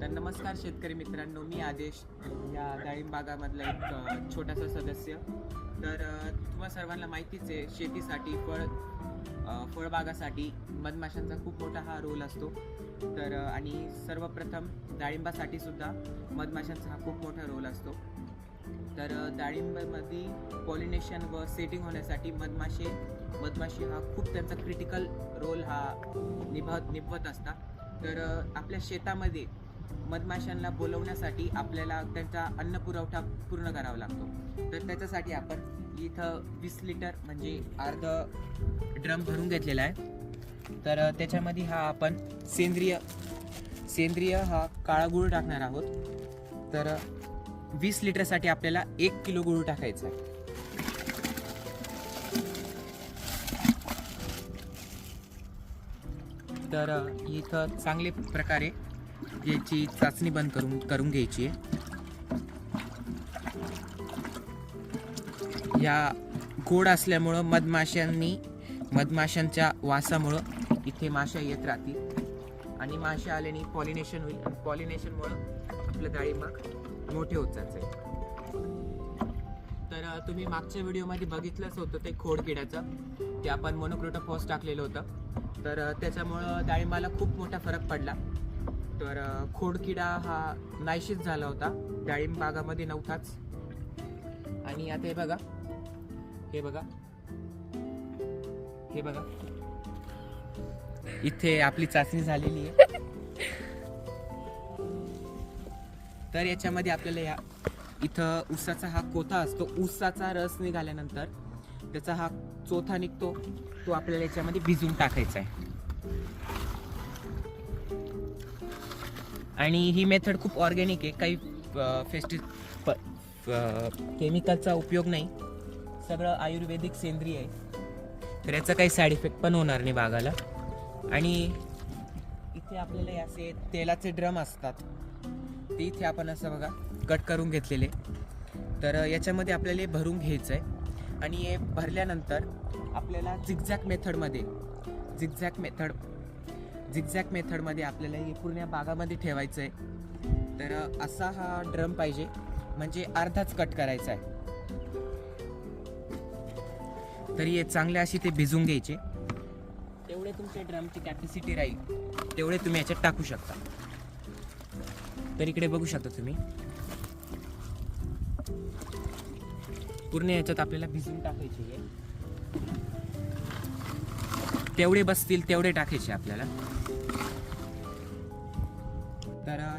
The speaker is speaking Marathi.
तर नमस्कार शेतकरी मित्रांनो, मी आदेश या डाळिंब बागामधला एक छोटासा सदस्य. तर तुम्हा सर्वांना माहितीच आहे, शेतीसाठी फळबागासाठी मधमाशांचा खूप मोठा हा रोल असतो. तर आणि सर्वप्रथम डाळिंबासाठी सुद्धा मधमाशांचा हा खूप मोठा रोल असतो. तर डाळिंबामध्ये पॉलिनेशन व सेटिंग होण्यासाठी मधमाशी हा खूप त्यांचा क्रिटिकल रोल हा निभवत असतात. तर आपल्या शेतामध्ये मधमाशांना बोलवण्यासाठी आपल्याला त्यांचा अन्न पुरवठा पूर्ण करावा लागतो. तर त्याच्यासाठी आपण इथं 20 लिटर म्हणजे अर्ध ड्रम भरून घेतलेला आहे. तर त्याच्यामध्ये हा आपण सेंद्रिय हा काळा गूळ टाकणार आहोत. तर 20 लिटरसाठी आपल्याला 1 किलो गूळ टाकायचा आहे. तर इथं चांगले प्रकारे याची चाचणी बंद करून घ्यायची आहे. या गोड असल्यामुळं मधमाशांच्या वासामुळं इथे माशा येत राहतील आणि माशा आल्याने पॉलिनेशन होईल आणि पॉलिनेशनमुळं आपलं डाळिंबाग मोठे होत जाते. तर तुम्ही मागच्या व्हिडिओमध्ये बघितलंच होतं ते खोडकिड्याचं, ते आपण मोनोक्रोटोफॉस टाकलेलं होतं. तर त्याच्यामुळं डाळिंबाला खूप मोठा फरक पडला. तर खोडकिडा हा नाहीशीच झाला होता, डाळिंब बागामध्ये नव्हताच. आणि आता हे बघा इथे आपली चाचणी झालेली आहे. तर याच्यामध्ये आपल्याला इथं ऊसाचा हा कोथा असतो, ऊसाचा रस निघाल्यानंतर त्याचा हा चोथा निघतो, तो आपल्याला याच्यामध्ये भिजून टाकायचा आहे. आणि ही मेथड खूप ऑर्गॅनिक आहे, काही केमिकलचा उपयोग नाही, सगळं आयुर्वेदिक सेंद्रिय आहे. तर याचा काही साईड इफेक्ट पण होणार नाही बागाला. आणि इथे आपल्याला असे तेलाचे ड्रम असतात, ते इथे आपण असं बघा कट करून घेतलेले. तर याच्यामध्ये आपल्याला भरून घ्यायचं आहे. आणि हे भरल्यानंतर आपल्याला झिगझॅग मेथडमध्ये आपल्याला हे पूर्ण बागामध्ये ठेवायचं आहे. तर असा हा ड्रम पाहिजे, म्हणजे अर्धाच कट करायचा आहे. तरी हे चांगले अशी ते भिजून घ्यायचे. तेवढे तुमच्या ड्रमची कॅपॅसिटी राहील तेवढे तुम्ही याच्यात टाकू शकता. तर इकडे बघू शकता तुम्ही, पूर्ण याच्यात आपल्याला भिजून टाकायचे. तेवढे बसतील तेवढे टाकायचे आपल्याला.